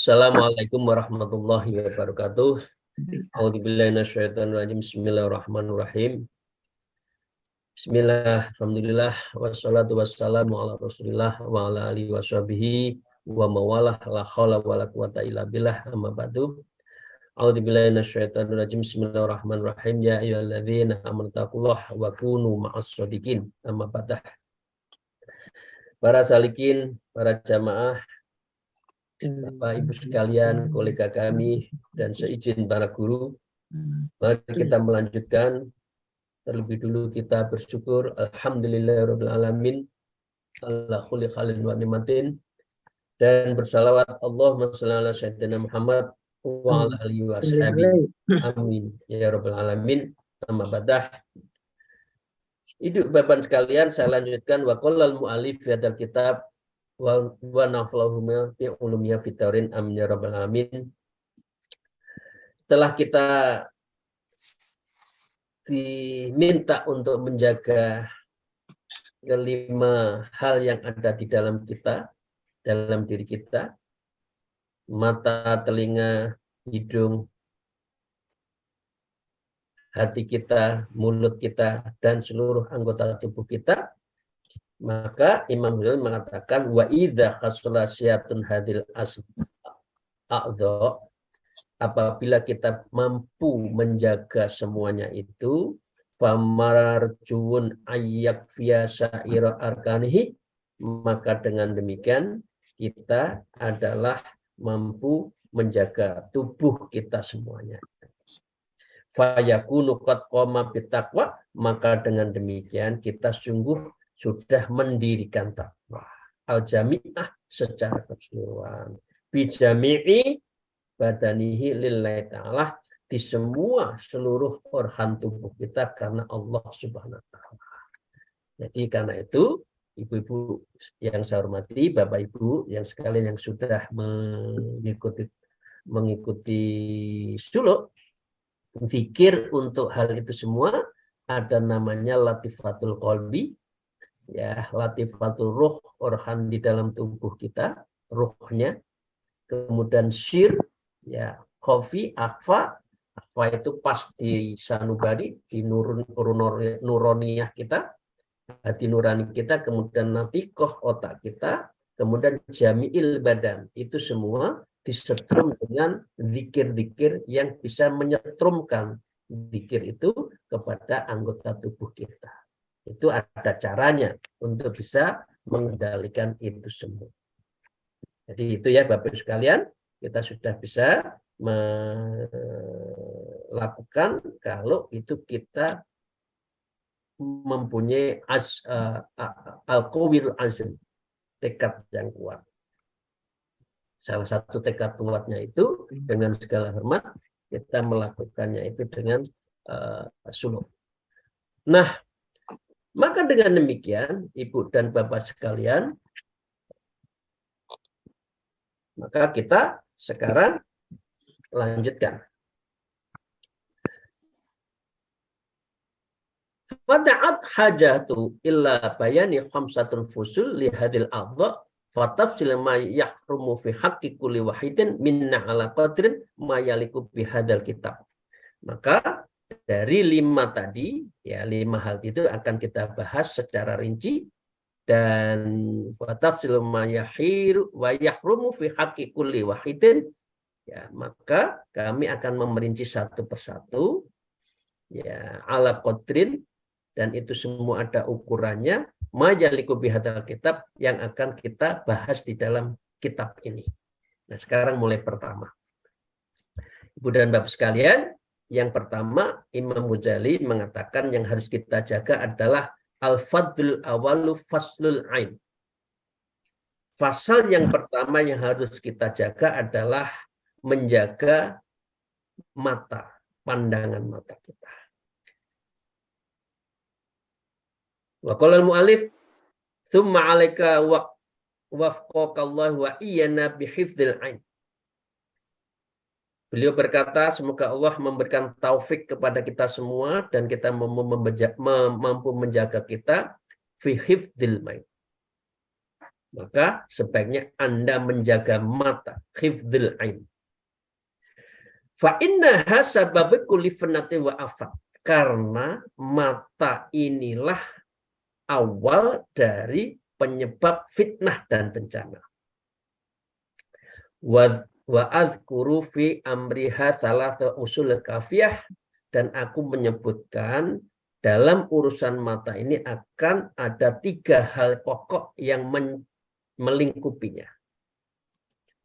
Assalamualaikum warahmatullahi wabarakatuh. A'udzubillahi minasyaitonirrajim. Bismillahirrahmanirrahim. Bismillah, alhamdulillah, wassalatu wassalamu ala rasulillah wa ala alihi washabihi wa mawalah, la khawla wa la quwata illa billah, amma ba'du. A'udzubillahi minasyaitonirrajim. Bismillahirrahmanirrahim. Ya ayyuhalladzina amanu taqullaha wa kunu ma'as shodiqin, amma ba'du. Para salikin, para jamaah, Bapak Ibu sekalian, kolega kami, dan seizin para guru, mari kita melanjutkan. Terlebih dulu kita bersyukur, alhamdulillahirabbil alamin, ala kulli halin wa ni'matin, dan bersalawat Allahumma shalli ala sayyidina Muhammad wa ala alihi wa sahbihi, amin ya rabbal alamin. Amma badah. Ibu bapak sekalian, saya lanjutkan wa qallal mu'allif fi hadzal kitab wa naflahuma fi ulumiyya fitaurin, amin ya rabbal alamin. Setelah kita diminta untuk menjaga kelima hal yang ada di dalam kita, dalam diri kita, mata, telinga, hidung, hati kita, mulut kita, dan seluruh anggota tubuh kita, maka Imam Ghazali mengatakan wa idza khasalasiyatun hadil a'dha, apabila kita mampu menjaga semuanya itu, famarjuun ayyak fiasa ira arkanihi, maka dengan demikian kita adalah mampu menjaga tubuh kita semuanya. Fayakunu qad qama bitaqwa, maka dengan demikian kita sungguh sudah mendirikan takwa al-jami'ah secara keseluruhan, bijami'i badanihi lillahi ta'ala, di semua seluruh organ tubuh kita karena Allah subhanahu wa ta'ala. Jadi karena itu, ibu-ibu yang saya hormati, bapak ibu yang sekalian yang sudah mengikuti suluk, zikir untuk hal itu semua, ada namanya latifatul qalbi, ya, latifatul ruh, organ di dalam tubuh kita, ruhnya. Kemudian syir, ya, khofi, akfa itu pas di sanubari, di nuroniyah kita, hati nurani kita, kemudian natikoh, otak kita, kemudian jami'il badan, itu semua disetrum dengan zikir-zikir yang bisa menyetrumkan zikir itu kepada anggota tubuh kita. Itu ada caranya untuk bisa mengendalikan itu semua. Jadi itu ya Bapak sekalian, kita sudah bisa melakukan kalau itu kita mempunyai al-qawil azm, tekad yang kuat. Salah satu tekad kuatnya itu dengan segala hormat kita melakukannya itu dengan suluk. Nah, maka dengan demikian Ibu dan Bapak sekalian, maka kita sekarang lanjutkan. Fata'at hajatu illa bayani khamsatul fusul li hadil a'dha fatafsil ma yahrumu fi haqqi kulli wahidin minna ala qadrin ma yaliku bihadal kitab. Maka dari 5 tadi, ya 5 hal itu akan kita bahas secara rinci, dan fatafsil ma yahiru wa yahrumu fi haqqi kulli wahidin, ya, maka kami akan memerinci satu persatu, ya, ala qadrin, dan itu semua ada ukurannya, majaliku bihadzal kitab, yang akan kita bahas di dalam kitab ini. Nah, sekarang mulai pertama. Ibu dan Bapak sekalian, yang pertama Imam Ghazali mengatakan yang harus kita jaga adalah al-fadlul awalu faslul ain. Fasal yang pertama yang harus kita jaga adalah menjaga mata, pandangan mata kita. Wa qala al-mu'allif tsumma 'alaika wafqakallahu wa iyana bihifdzil ain. Beliau berkata, semoga Allah memberikan taufik kepada kita semua dan kita mampu menjaga kita fi hifdzil ain, Maka sebaiknya Anda menjaga mata, hifdzul ain. Fa innaha sababu kulli fitnatin wa afat. Karena mata inilah awal dari penyebab fitnah dan bencana. Wa azkuru fi amriha thalatha usul kafiyah, dan aku menyebutkan dalam urusan mata ini akan ada 3 hal pokok yang melingkupinya.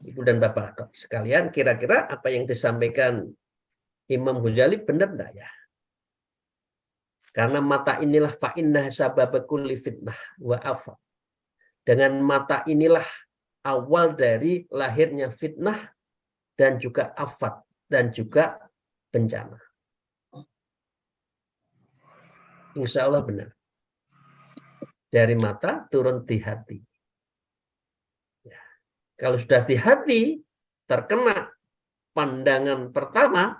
Ibu dan Bapak sekalian, kira-kira apa yang disampaikan Imam Ghazali benar enggak ya? Karena mata inilah fa'innah sababakul fitnah wa afat. Dengan mata inilah awal dari lahirnya fitnah dan juga afat dan juga bencana. Insya Allah benar. Dari mata turun di hati. Ya. Kalau sudah di hati terkena pandangan pertama,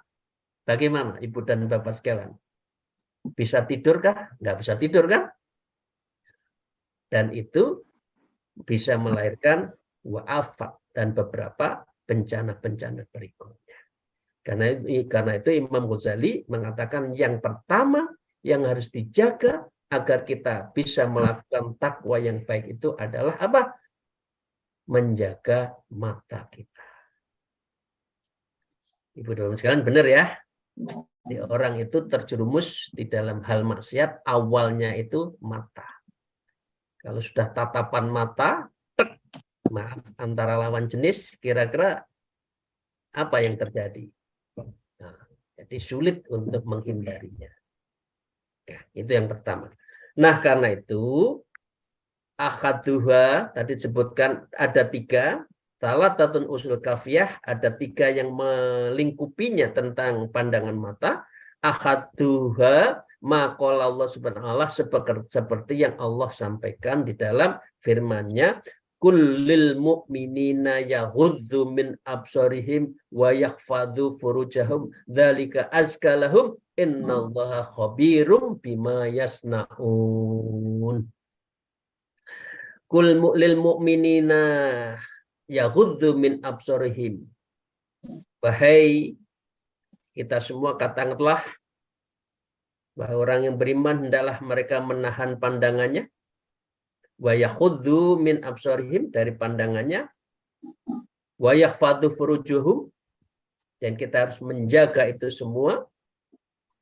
bagaimana Ibu dan Bapak sekalian? Bisa tidur kah? Nggak bisa tidur kan? Dan itu bisa melahirkan wa'afat dan beberapa bencana-bencana berikutnya. Karena itu Imam Ghazali mengatakan yang pertama yang harus dijaga agar kita bisa melakukan takwa yang baik itu adalah apa? Menjaga mata kita. Ibu dan sekalian, benar ya? Orang itu terjerumus di dalam hal maksiat, awalnya itu mata. Kalau sudah tatapan mata, maaf, antara lawan jenis, kira-kira apa yang terjadi? Nah, jadi sulit untuk menghindarinya. Nah, itu yang pertama. Nah, karena itu, akhaduha, tadi disebutkan ada 3, Thalathatun usul kafiyah, ada 3 yang melingkupinya tentang pandangan mata. Akhaduha maqala Allah subhanahu wa ta'ala, seperti yang Allah sampaikan di dalam firman-Nya, kullil mu'minina yaghuddu min absarihim wa yakhfadhu furujahum dzalika azka lahum innallaha khabirum bima yasnaun. Kul lil mu'minina yaghuddu min absarihim. Wahai kita semua, katakanlah bahwa orang yang beriman hendaklah mereka menahan pandangannya, wa yaghuddu min absarihim, dari pandangannya, wa yakhfadhu furujuhum, dan kita harus menjaga itu semua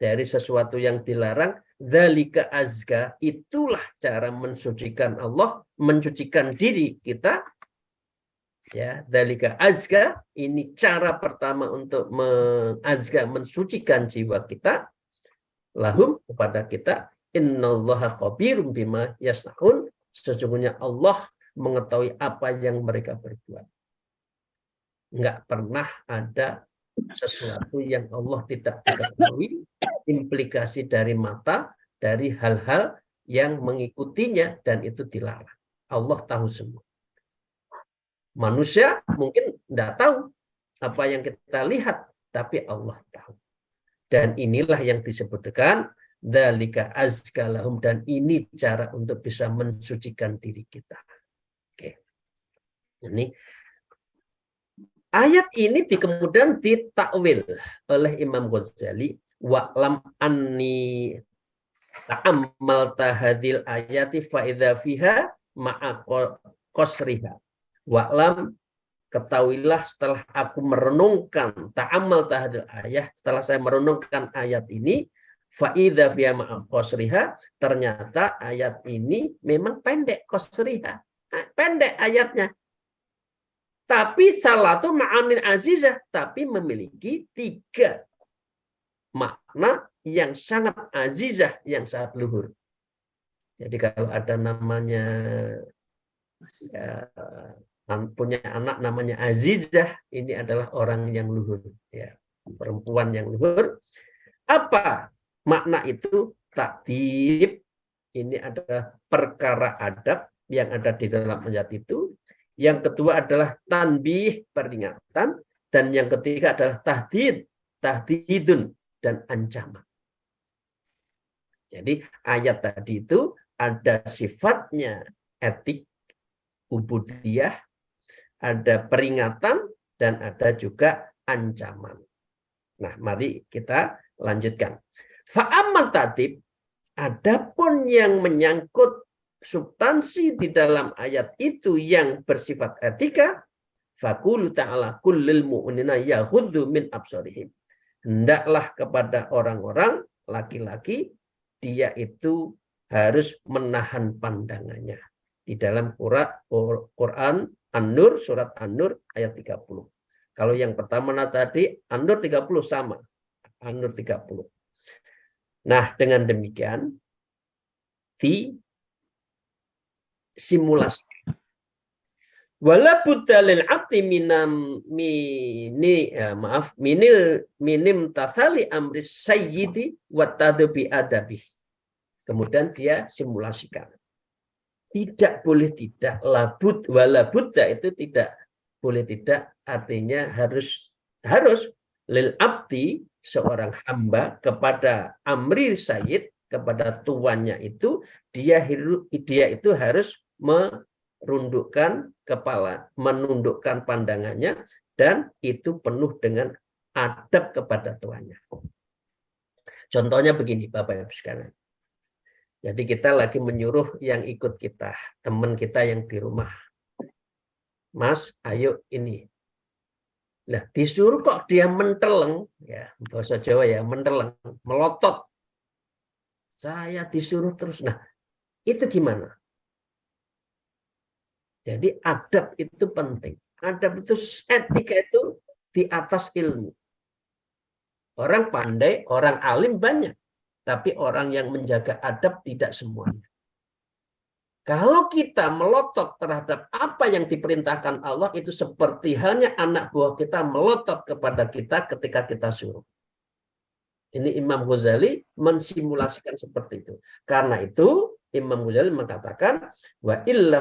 dari sesuatu yang dilarang. Dzalika azka, itulah cara mensucikan Allah, mensucikan diri kita. Ya, dzalika azka, ini cara pertama untuk mengazka, mensucikan jiwa kita. Lahum, kepada kita, innallaha khabirum bima yasnaun, sesungguhnya Allah mengetahui apa yang mereka perbuat. Enggak pernah ada sesuatu yang Allah tidak diketahui, implikasi dari mata, dari hal-hal yang mengikutinya, dan itu dilarang. Allah tahu semua. Manusia mungkin tidak tahu apa yang kita lihat, tapi Allah tahu. Dan inilah yang disebutkan dzalika azka lahum, dan ini cara untuk bisa mensucikan diri kita. Oke. Ini ayat ini kemudian ditakwil oleh Imam Ghazali, wa'lam anni ta'ammalta hadhil ayati fa idza fiha ma'a qasriha. Wa'lam, ketahuilah setelah aku merenungkan, ta'ammal tahadil ayat, setelah saya merenungkan ayat ini, fa'idha fiha ma'aqosriha, ternyata ayat ini memang pendek, qasriha, pendek ayatnya. Tapi salatu ma'anin azizah, tapi memiliki 3 makna yang sangat azizah, yang sangat luhur. Jadi kalau ada namanya ya, punya anak namanya Azizah, ini adalah orang yang luhur, ya, perempuan yang luhur. Apa makna itu? Ta'dib, ini adalah perkara adab yang ada di dalam ayat itu. Yang kedua adalah tanbih, peringatan, dan yang ketiga adalah tahdidun, dan ancaman. Jadi ayat tadi itu ada sifatnya etik, ubudiyah, ada peringatan, dan ada juga ancaman. Nah, mari kita lanjutkan. Fa'amman ta'tib, adapun yang menyangkut substansi di dalam ayat itu yang bersifat etika, faqulu ta'ala kullil mu'minina yaghuddu min absarihim. Hendaklah kepada orang-orang laki-laki dia itu harus menahan pandangannya. Di dalam Quran An-Nur, surat An-Nur ayat 30. Kalau yang pertama tadi An-Nur 30 sama. An-Nur 30. Nah, dengan demikian disimulasi. Wala budda lil abdi minim tathali amri sayyidi wa tadbi adabi. Kemudian dia simulasikan. Tidak boleh tidak, wala budda itu tidak boleh tidak, artinya harus lil abdi, seorang hamba, kepada amri sayyid, kepada tuannya itu dia itu harus merundukkan kepala, menundukkan pandangannya, dan itu penuh dengan adab kepada tuannya. Contohnya begini, Bapak Ibu sekalian. Jadi kita lagi menyuruh yang ikut kita, teman kita yang di rumah. Mas, ayo ini. Nah, disuruh kok dia menteleng, ya bahasa Jawa ya, menteleng, melotot. Saya disuruh terus. Nah, itu gimana? Jadi adab itu penting. Adab itu, etika itu di atas ilmu. Orang pandai, orang alim banyak. Tapi orang yang menjaga adab tidak semuanya. Kalau kita melotot terhadap apa yang diperintahkan Allah, itu seperti halnya anak buah kita melotot kepada kita ketika kita suruh. Ini Imam Ghazali mensimulasikan seperti itu. Karena itu Imam Ghazali mengatakan wa illa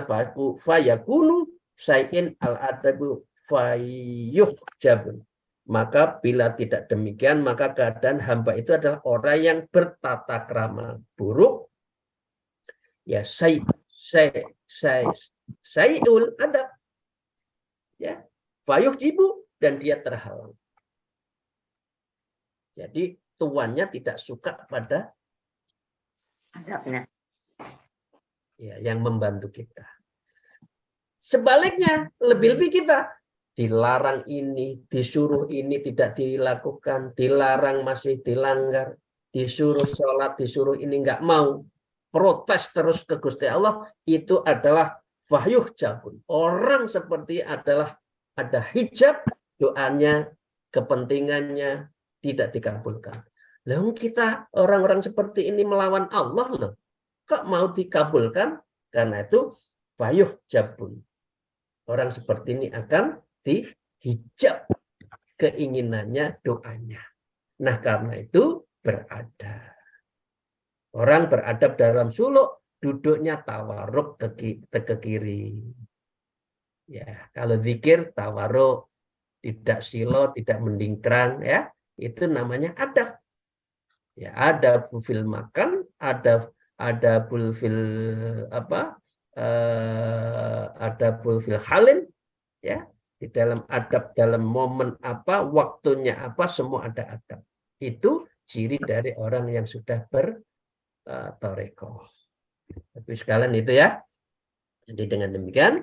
fayakunu sayin al-adabu fayuhjabun. Maka bila tidak demikian, maka keadaan hamba itu adalah orang yang bertata krama buruk. Ya, sayyul adab. Ya, fayuhjibu, dan dia terhalang. Jadi tuannya tidak suka pada adabnya. Ya, yang membantu kita. Sebaliknya, lebih-lebih kita dilarang ini, disuruh ini tidak dilakukan, dilarang masih dilanggar, disuruh sholat, disuruh ini nggak mau, protes terus ke Gusti Allah, itu adalah fahyuh jabun. Orang seperti adalah ada hijab, doanya, kepentingannya tidak dikabulkan. Lalu kita orang-orang seperti ini melawan Allah loh. Kok mau dikabulkan? Karena itu fahyuh jabun. Orang seperti ini akan dihijab keinginannya, doanya. Nah, karena itu beradab. Orang beradab dalam suluk, duduknya tawarruk ke kiri. Ya, kalau zikir tawarruk, tidak silo, tidak mendingkrang, ya, itu namanya adab. Ya, ada fil makan, ada fil apa? Ada fil halin, ya. Di dalam adab, dalam momen apa, waktunya apa, semua ada adab. Itu ciri dari orang yang sudah bertarekoh. Tapi sekalian itu ya. Jadi dengan demikian,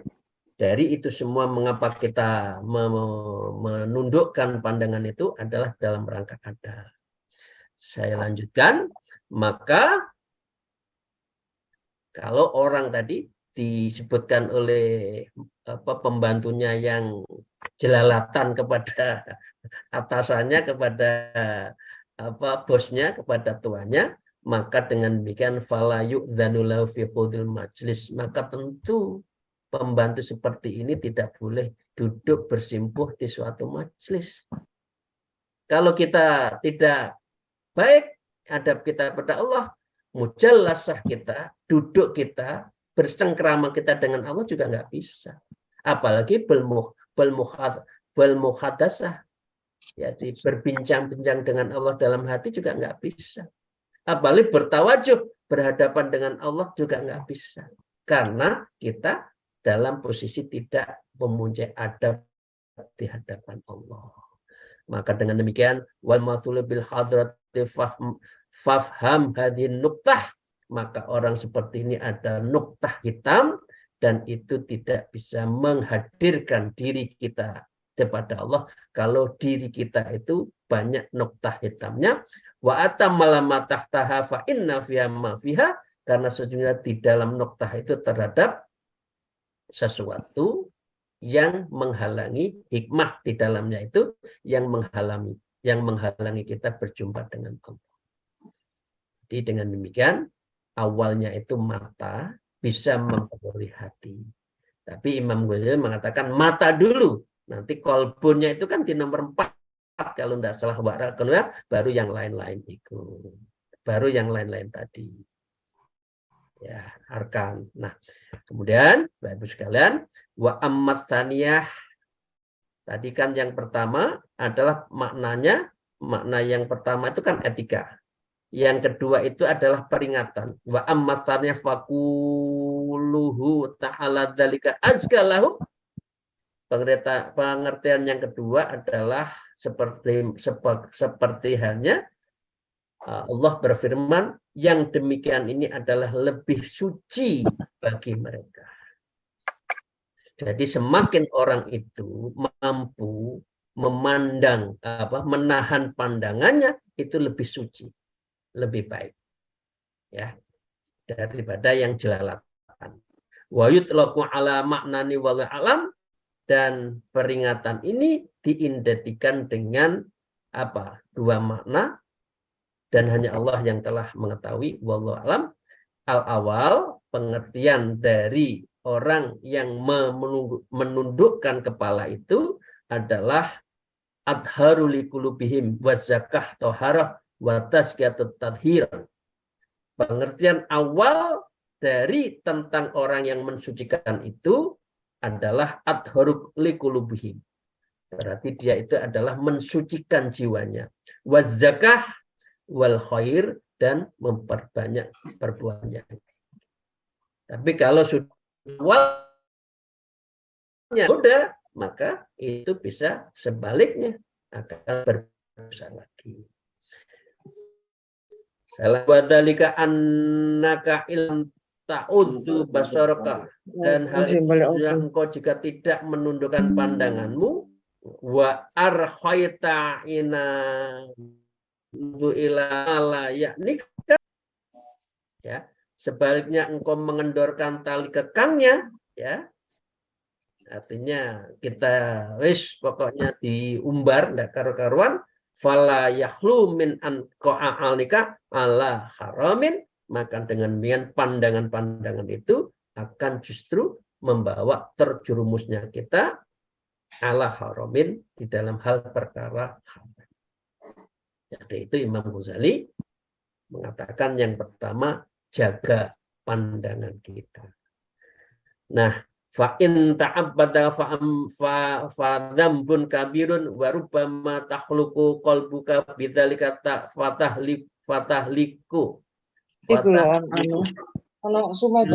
dari itu semua mengapa kita menundukkan pandangan itu adalah dalam rangka adab. Saya lanjutkan, maka kalau orang tadi disebutkan oleh pembantunya yang jelalatan kepada atasannya, kepada bosnya, kepada tuannya, maka dengan demikian fala yu'dzanu lahu fi qudil majlis, maka tentu pembantu seperti ini tidak boleh duduk bersimpuh di suatu majelis. Kalau kita tidak baik adab kita pada Allah, mujallasah kita, duduk kita, bersengkrama kita dengan Allah juga nggak bisa. Apalagi belmuhadasah, jadi berbincang-bincang dengan Allah dalam hati juga nggak bisa. Apalagi bertawajuh, berhadapan dengan Allah juga nggak bisa. Karena kita dalam posisi tidak memuji adab di hadapan Allah. Maka dengan demikian wal mathulu bil hadrati fafham hadhin nuktah, maka orang seperti ini ada nuktah hitam dan itu tidak bisa menghadirkan diri kita kepada Allah kalau diri kita itu banyak nuktah hitamnya. Wa atamma ma tahtaha fa inna fiha ma fiha, karena sesungguhnya di dalam nuktah itu terhadap sesuatu yang menghalangi hikmah di dalamnya itu yang menghalangi kita berjumpa dengan Allah. Jadi dengan demikian awalnya itu mata bisa mempengaruhi hati. Tapi Imam Ghazali mengatakan mata dulu. Nanti kolbunnya itu kan di nomor 4 kalau tidak salah baru yang lain-lain itu. Baru yang lain-lain tadi. Ya, arkan. Nah, kemudian Bapak Ibu sekalian, wa ammat tsaniyah. Tadi kan yang pertama adalah maknanya, makna yang pertama itu kan etika. Yang kedua itu adalah peringatan. Wa ammat tsaniyah faquluhu ta'ala dzalika azkalahu. Pengertian yang kedua adalah seperti halnya Allah berfirman, yang demikian ini adalah lebih suci bagi mereka. Jadi semakin orang itu mampu memandang, menahan pandangannya, itu lebih suci, lebih baik, ya, daripada yang jelalatan. Wa yutlaqu ala maknani wal alam, dan peringatan ini diidentikan dengan dua makna. Dan hanya Allah yang telah mengetahui. Wallahu alam. Al-awal, pengertian dari orang yang menundukkan kepala itu adalah adharu liqulubihim wa zakah toharah wa tazkiyatut tadhir. Pengertian awal dari tentang orang yang mensucikan itu adalah adharu liqulubihim. Berarti dia itu adalah mensucikan jiwanya. Wa zakah wal khair, dan memperbanyak perbuatannya. Tapi kalau sudah sudah, maka itu bisa sebaliknya akan berdosa lagi. Salah wadhalika annaka ilm ta'uddu basaraka, dan hal itu engkau jika tidak menundukkan pandanganmu, wa arkhaita ina ya, sebaliknya engkau mengendorkan tali kekangnya, ya, artinya kita pokoknya diumbar ndak karu-karuan, fala yahlu min an qa'alika ala haramin, maka dengan demikian pandangan-pandangan itu akan justru membawa terjerumusnya kita ala haramin, di dalam hal perkara haram. Jadi itu Imam Ghazali mengatakan yang pertama, jaga pandangan kita. Nah, fa in ta'abbada fa dzambun kabirun wa rubbama takhluqu qalbuka bidzalika fatahliku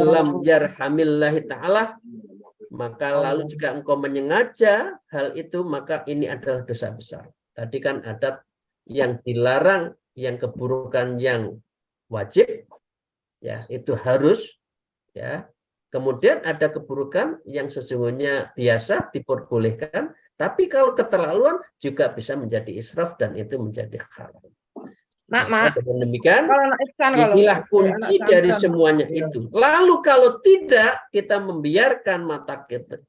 lam yarhamillahi ta'ala, maka lalu jika engkau menyengaja hal itu, maka ini adalah dosa besar. Tadi kan ada yang dilarang, yang keburukan yang wajib, ya, itu harus, ya. Kemudian ada keburukan yang sesungguhnya biasa diperbolehkan, tapi kalau keterlaluan juga bisa menjadi israf dan itu menjadi haram. Dengan demikian, inilah kunci dari semuanya itu. Lalu kalau tidak, kita membiarkan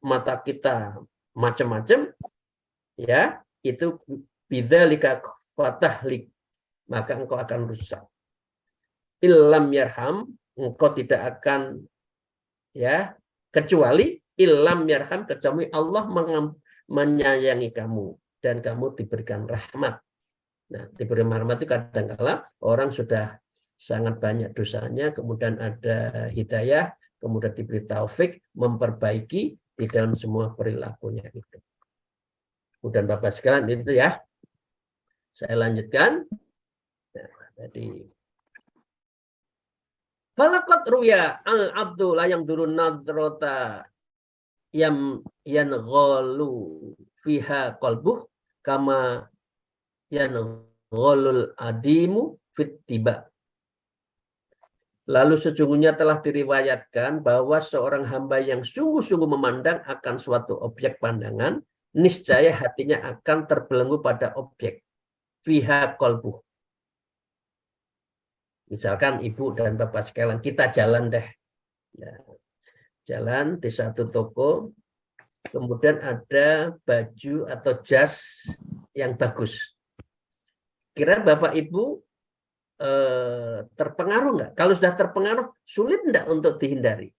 mata kita macam-macam, ya, itu bidzalika fatahlik, maka engkau akan rusak. Illam yarham, engkau tidak akan, ya, kecuali illam yarham, kecuali Allah menyayangi kamu dan kamu diberikan rahmat. Nah, diberi rahmat itu kadang-kala orang sudah sangat banyak dosanya, kemudian ada hidayah, kemudian diberi taufik memperbaiki di dalam semua perilakunya itu. Kemudian Bapak sekalian itu, ya, saya lanjutkan. Nah, jadi falaqad ruya al-abdu la yang durun nadrata yangholu fiha qalbuh kama yangholul adimu fit tiba. Lalu sesungguhnya telah diriwayatkan bahwa seorang hamba yang sungguh-sungguh memandang akan suatu objek pandangan, niscaya hatinya akan terbelenggu pada objek. Fiha qalbuh. Misalkan ibu dan bapak sekalian, kita jalan deh. Ya, jalan di satu toko, kemudian ada baju atau jas yang bagus. Kira bapak ibu terpengaruh nggak? Kalau sudah terpengaruh, sulit nggak untuk dihindari?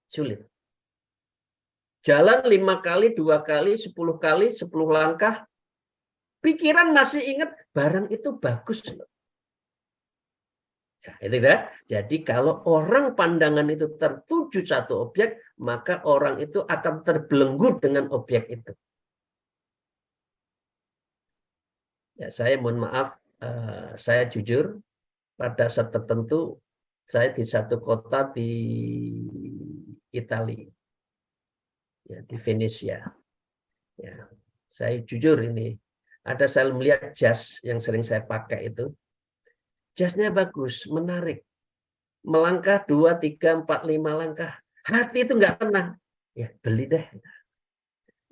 Sulit. Jalan 5 kali, 2 kali, 10 kali, 10 langkah, pikiran masih ingat barang itu bagus. Ya, itu ya. Jadi kalau orang pandangan itu tertuju satu objek, maka orang itu akan terbelenggu dengan objek itu. Ya, saya mohon maaf, saya jujur, pada saat tertentu saya di satu kota di Italia, ya, di Venesia. Ya, saya jujur ini, ada saya melihat jas yang sering saya pakai itu, jasnya bagus, menarik. Melangkah 2, 3, 4, 5 langkah, hati itu nggak tenang. Ya, beli deh.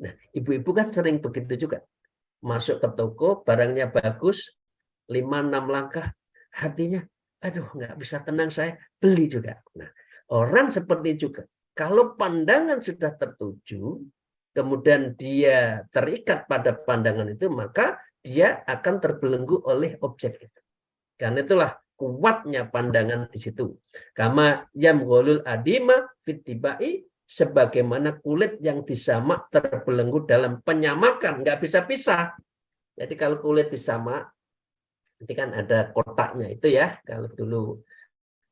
Nah, ibu-ibu kan sering begitu juga. Masuk ke toko, barangnya bagus, 5, 6 langkah, hatinya, aduh nggak bisa tenang saya, beli juga. Nah, orang seperti juga. Kalau pandangan sudah tertuju, kemudian dia terikat pada pandangan itu, maka dia akan terbelenggu oleh objek itu. Karena itulah kuatnya pandangan di situ. Kama yamgholul adima fitibai, sebagaimana kulit yang disamak terbelenggu dalam penyamakan, nggak bisa pisah. Jadi kalau kulit disamak, nanti kan ada kotaknya itu ya. Kalau dulu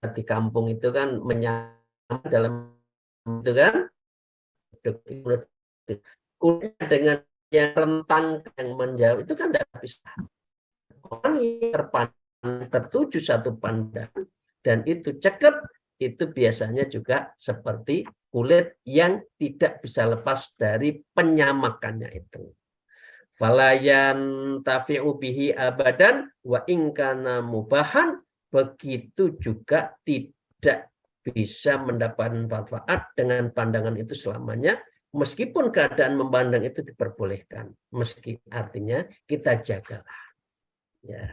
di kampung itu kan menyamak dalam itu kan, kulit dengan yang rentang yang menjauh itu kan tidak bisa. Orang yang tertuju satu pandangan dan itu cekep, itu biasanya juga seperti kulit yang tidak bisa lepas dari penyamakannya itu. Falayan tafi'u bihi abadan wa ingkana mubahan, begitu juga tidak bisa mendapat manfaat dengan pandangan itu selamanya, meskipun keadaan memandang itu diperbolehkan. Meski artinya kita jagalah. Ya,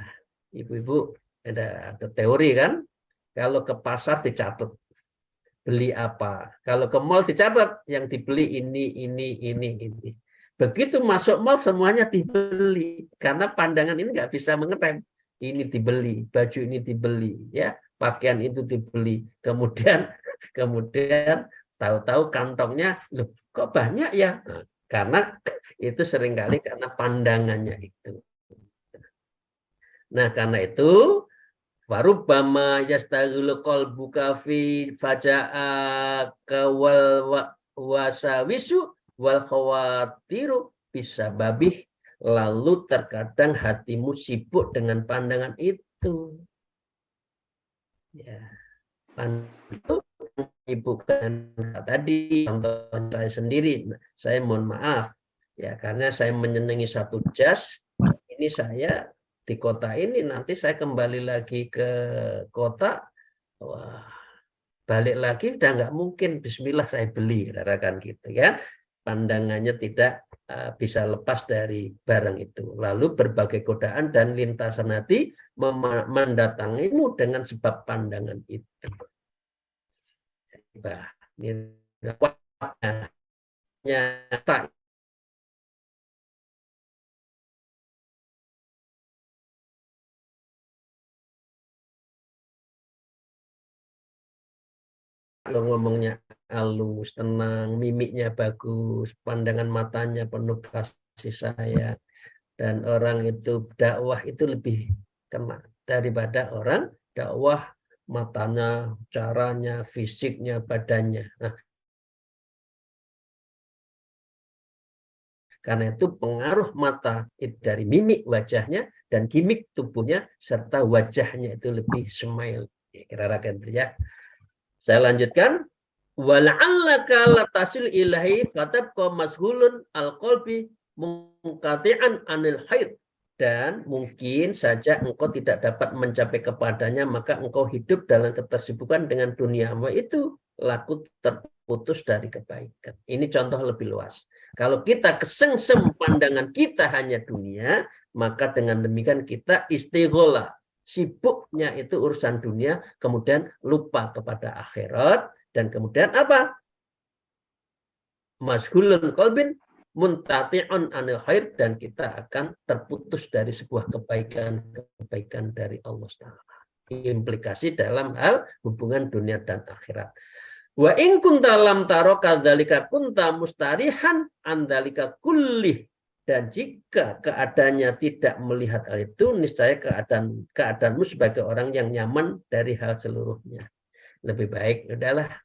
ibu-ibu ada teori kan, kalau ke pasar dicatat beli apa, kalau ke mall dicatat yang dibeli ini. Begitu masuk mall semuanya dibeli, karena pandangan ini nggak bisa mengerem. Ini dibeli, baju ini dibeli, ya, pakaian itu dibeli. Kemudian tahu-tahu kantongnya, loh, kok banyak ya? Nah, karena itu seringkali karena pandangannya itu. Nah, karena itu warubbama yastaghulu qalbuka fi faja'a kawal wasawisu wal khawatiru bisa babih, lalu terkadang hatimu sibuk dengan pandangan itu. Ya, itu ibu kan tadi contoh saya sendiri, saya mohon maaf ya, karena saya menyenangi satu jas, ini saya di kota ini, nanti saya kembali lagi ke kota, wah, balik lagi udah nggak mungkin, bismillah saya beli, katakan gitu kan. Pandangannya tidak bisa lepas dari barang itu. Lalu berbagai godaan dan lintasan hati mendatangimu dengan sebab pandangan itu. Bah, ini nyata. Kalau ngomongnya halus, tenang, mimiknya bagus, pandangan matanya penuh kasih sayang, dan orang itu dakwah itu lebih kena daripada orang dakwah matanya, caranya, fisiknya, badannya. Nah, karena itu pengaruh mata itu dari mimik wajahnya dan gimik tubuhnya serta wajahnya itu lebih smile. Kira-kira ya. Saya lanjutkan. wala'allaka latasil ilahi fatabqa mashghulun al-qalbi munqati'an anil khair. Dan mungkin saja engkau tidak dapat mencapai kepadanya, maka engkau hidup dalam ketersibukan dengan dunia. Itu laku terputus dari kebaikan. Ini contoh lebih luas. Kalau kita kesengsem pandangan kita hanya dunia, maka dengan demikian kita istigholah. Sibuknya itu urusan dunia, kemudian lupa kepada akhirat, dan kemudian apa? Mashghulun qalbin muntati'un anil khair, dan kita akan terputus dari sebuah kebaikan dari Allah Ta'ala. Implikasi dalam hal hubungan dunia dan akhirat. Wa in kunta lam taro kadzalika kunta mustarihan andalika kullih. Dan jika keadaannya tidak melihat hal itu, niscaya keadaanmu sebagai orang yang nyaman dari hal seluruhnya. Lebih baik adalah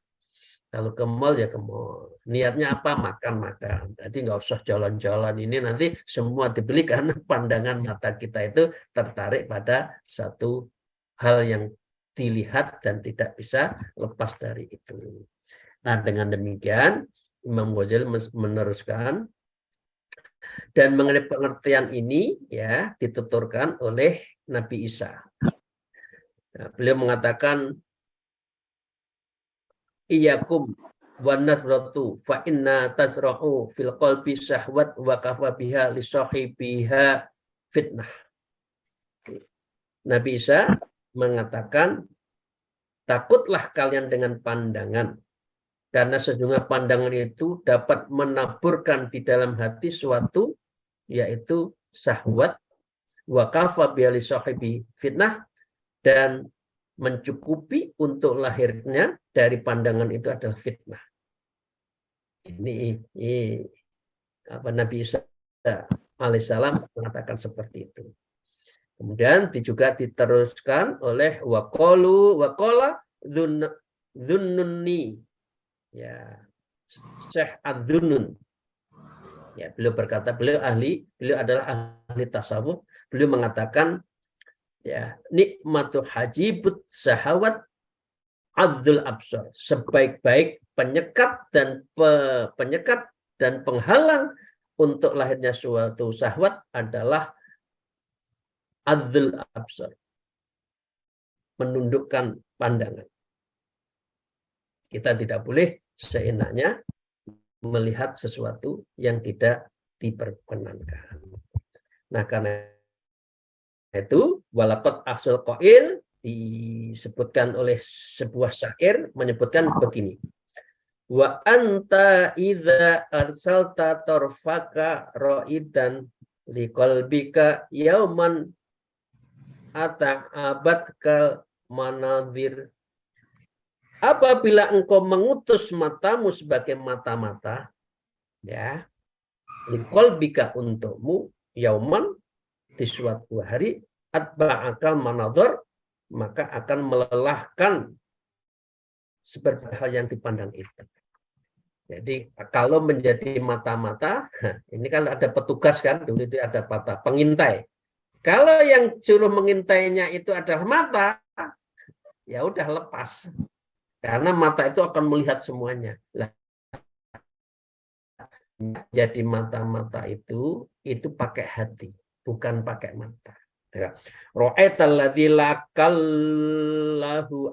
kalau ke mall ya ke mall. Niatnya apa? Makan-makan. Jadi nggak usah jalan-jalan. Ini nanti semua dibeli karena pandangan mata kita itu tertarik pada satu hal yang dilihat dan tidak bisa lepas dari itu. Nah, dengan demikian Imam Ghazali meneruskan, dan mengenai pengertian ini ya dituturkan oleh Nabi Isa. Nah, beliau mengatakan, Iyakum wa nazratu fa inna tasra'u fil qalbi syahwat wa kafa biha li sahibiha fitnah. Nabi Isa mengatakan, takutlah kalian dengan pandangan, karena sejumlah pandangan itu dapat menaburkan di dalam hati suatu, yaitu syahwat, wa kafa biha li sahibi fitnah, dan mencukupi untuk lahirnya dari pandangan itu adalah fitnah. Ini apa Nabi Isa alaihissalam mengatakan seperti itu. Kemudian juga diteruskan oleh waqala Dzunnuni, ya, Syekh Adz-Dzunnun. Ya, beliau berkata, beliau adalah ahli tasawuf. Beliau mengatakan, ya, nikmatu hajibut syahawat adzul absar. Sebaik-baik penyekat dan penghalang untuk lahirnya suatu syahwat adalah adzul absar. Menundukkan pandangan. Kita tidak boleh seenaknya melihat sesuatu yang tidak diperkenankan. Nah, karena itu walaqad ahsul qail disebutkan oleh sebuah syair menyebutkan begini, wa anta idza arsalta tarfaka ra'idan liqalbika yauman ata'abatkal manadhir. Apabila engkau mengutus matamu sebagai mata-mata, ya, liqalbika untukmu yauman, di suatu hari, atba'akal manadhar, maka akan melelahkan seperti hal yang dipandang itu. Jadi kalau menjadi mata-mata, ini kan ada petugas kan, dulu itu ada pengintai. Kalau yang suruh mengintainya itu adalah mata, ya udah lepas. Karena mata itu akan melihat semuanya. Jadi mata-mata itu pakai hati, bukan pakai mata. Ra'aital ladzi lakallahu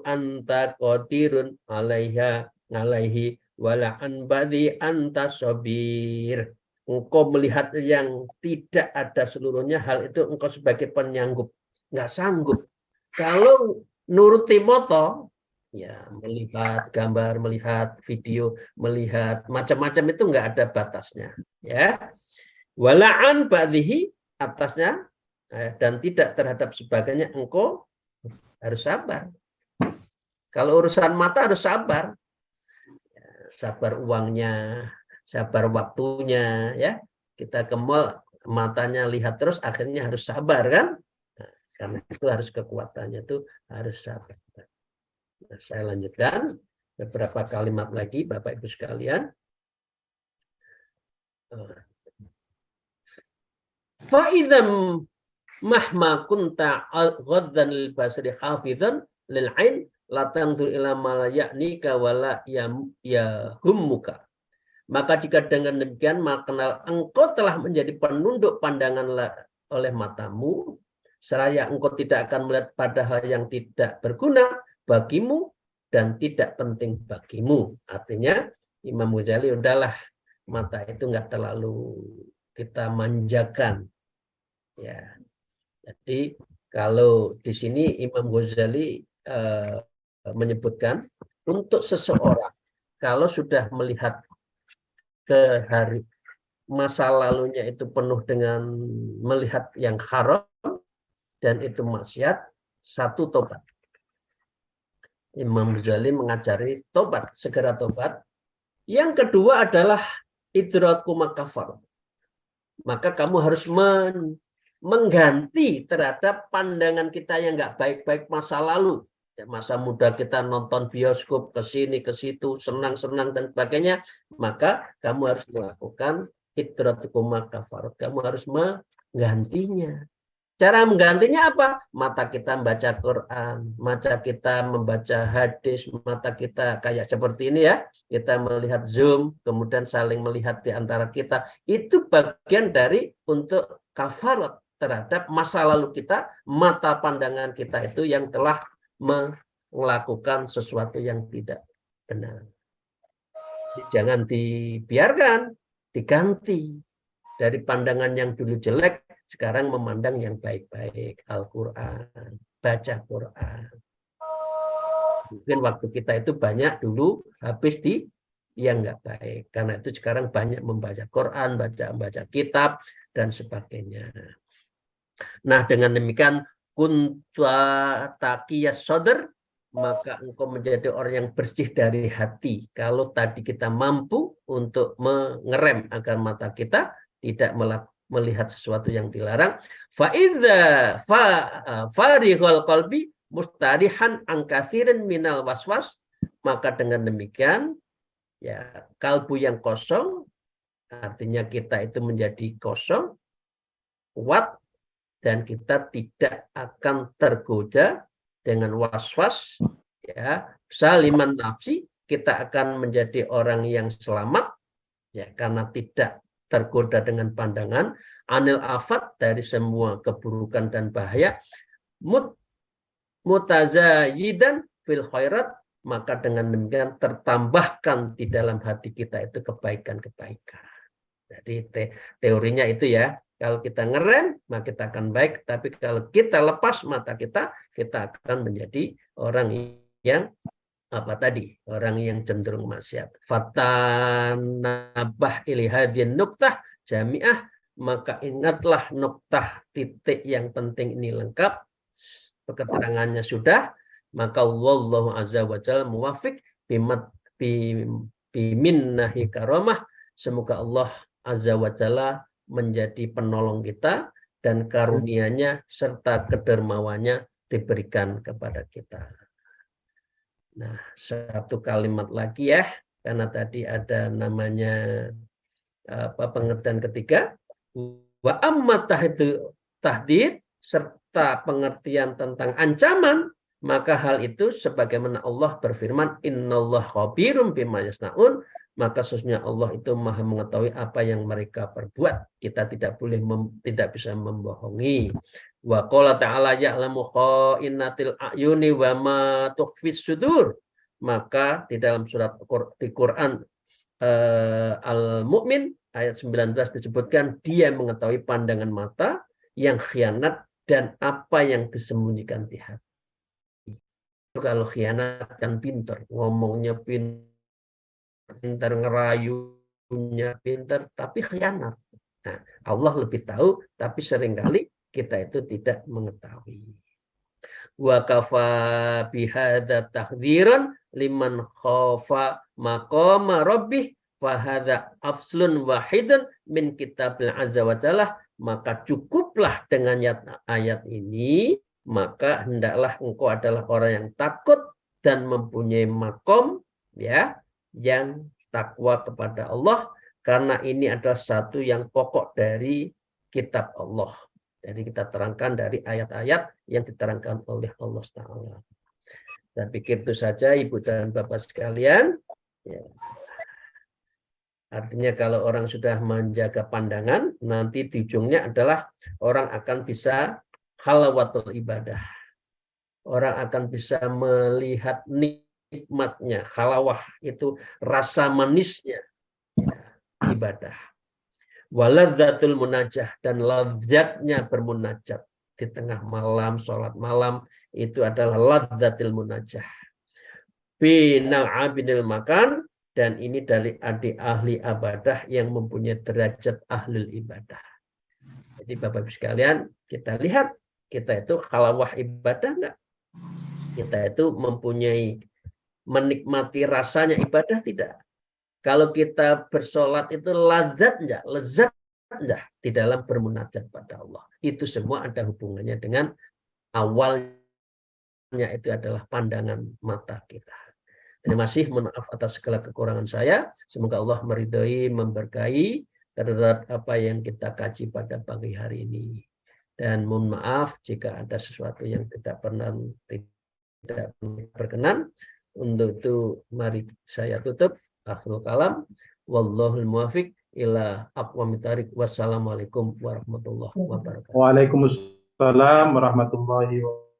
anta qadirun alaihi wala an badi anta sabir. Engkau melihat yang tidak ada seluruhnya, hal itu engkau sebagai penyanggup, nggak sanggup. Kalau nuruti moto, ya melihat gambar, melihat video, melihat macam-macam itu nggak ada batasnya, ya. Wala'an ba'dihi, atasnya, dan tidak terhadap sebagainya, engkau harus sabar. Kalau urusan mata harus sabar, sabar uangnya, sabar waktunya, ya. Kita ke mall, matanya lihat terus, akhirnya harus sabar kan? Nah, karena itu harus kekuatannya itu harus sabar. Nah, saya lanjutkan beberapa kalimat lagi, Bapak Ibu sekalian. Fa'idam mahma kunta ghaddan lil basri hafizan lil ain latanzur ila ma la ya'nika wala yahummuka. Maka jika dengan demikian, maka engkau telah menjadi penunduk pandangan oleh matamu, seraya engkau tidak akan melihat pada hal yang tidak berguna bagimu dan tidak penting bagimu. Artinya Imam Ghazali, udahlah, mata itu nggak terlalu kita manjakan. Ya, jadi kalau di sini Imam Ghazali menyebutkan untuk seseorang kalau sudah melihat ke hari masa lalunya itu penuh dengan melihat yang haram dan itu maksiat, satu tobat. Imam Ghazali mengajari tobat, segera tobat. Yang kedua adalah idraku makafar. Maka kamu harus mengganti terhadap pandangan kita yang nggak baik-baik masa lalu. Ya, masa muda kita nonton bioskop ke sini ke situ, senang-senang dan sebagainya. Maka kamu harus melakukan idraku makafar. Kamu harus menggantinya. Cara menggantinya apa? Mata kita membaca Quran, mata kita membaca hadis, mata kita kayak seperti ini ya. Kita melihat Zoom, kemudian saling melihat di antara kita. Itu bagian dari untuk kafarat terhadap masa lalu kita, mata pandangan kita itu yang telah melakukan sesuatu yang tidak benar. Jangan dibiarkan, diganti. Dari pandangan yang dulu jelek, sekarang memandang yang baik-baik. Al-Quran, baca Quran. Mungkin waktu kita itu banyak dulu habis di yang nggak baik. Karena itu sekarang banyak membaca Quran, baca kitab, dan sebagainya. Nah, dengan demikian, kunta taqiyas sodr, maka engkau menjadi orang yang bersih dari hati. Kalau tadi kita mampu untuk mengerem agar mata kita tidak melihat sesuatu yang dilarang, faidza farihul qalbi mustarihan an katsirin minal waswas, maka dengan demikian ya kalbu yang kosong, artinya kita itu menjadi kosong, kuat, dan kita tidak akan tergoda dengan waswas, ya, saliman nafsi, kita akan menjadi orang yang selamat, ya, karena tidak tergoda dengan pandangan, anil afat, dari semua keburukan dan bahaya, mutazayidan fil khairat, maka dengan demikian tertambahkan di dalam hati kita itu kebaikan-kebaikan. Jadi teorinya itu ya, kalau kita ngerem maka kita akan baik, tapi kalau kita lepas mata kita akan menjadi orang yang apa tadi, orang yang cenderung maksiat. Fatanabah ilihadin nuktah jami'ah, maka ingatlah nuktah titik yang penting ini lengkap, keterangannya sudah, maka wallahu azza wa jalla muwafiq biminnahi karamah, semoga Allah azza wa jalla menjadi penolong kita dan karunia-Nya serta kedermawannya diberikan kepada kita. Nah, satu kalimat lagi ya, karena tadi ada namanya pengertian ketiga, wa amma tahdid, serta pengertian tentang ancaman, maka hal itu sebagaimana Allah berfirman, innallaha khabirum bima yasnaun, maka sesungguhnya Allah itu maha mengetahui apa yang mereka perbuat. Kita tidak boleh tidak bisa membohongi. Wa qala ta'ala ya'lamu kha'inatil a'yuni wa ma tukhfis sudur. Maka di dalam surat di Quran Al-Mu'min ayat 19 disebutkan dia mengetahui pandangan mata yang khianat dan apa yang disembunyikan di hati. Kalau khianat kan pinter, ngomongnya pinter, ngerayunya pinter, tapi khianat. Nah, Allah lebih tahu, tapi seringkali kita itu tidak mengetahui. Wa kafa bihadza tahdhiran liman khafa maqama rabbih fa hadza afslun wahidun min kitabil azza wa jalla, maka cukuplah dengan ayat ini, maka hendaklah engkau adalah orang yang takut dan mempunyai makom, ya, yang takwa kepada Allah, karena ini adalah satu yang pokok dari kitab Allah. Jadi kita terangkan dari ayat-ayat yang diterangkan oleh Allah Ta'ala. Saya pikir itu saja Ibu dan Bapak sekalian. Ya. Artinya kalau orang sudah menjaga pandangan, nanti di ujungnya adalah orang akan bisa khalawatul ibadah. Orang akan bisa melihat nikmatnya, khalawah itu rasa manisnya ibadah. Waladzatul munajah, dan ladzatnya bermunajat di tengah malam, sholat malam, itu adalah ladzatil munajah. Binal abidil makan, dan ini dari adik ahli ibadah yang mempunyai derajat ahli ibadah. Jadi Bapak Ibu sekalian, kita lihat kita itu khalawah ibadah enggak? Kita itu mempunyai menikmati rasanya ibadah tidak? Kalau kita bersolat itu lezat enggak? Lezat enggak di dalam bermunajat pada Allah? Itu semua ada hubungannya dengan awalnya itu adalah pandangan mata kita. Terima kasih, mohon maaf atas segala kekurangan saya. Semoga Allah meridhai, memberkahi terhadap apa yang kita kaji pada pagi hari ini. Dan mohon maaf jika ada sesuatu yang tidak berkenan. Untuk itu mari saya tutup. Akhirul kalam. Wallahul muwafiq ila aqwamit thariq. Wassalamualaikum warahmatullahi wabarakatuh. Waalaikumsalam warahmatullahi wabarakatuh.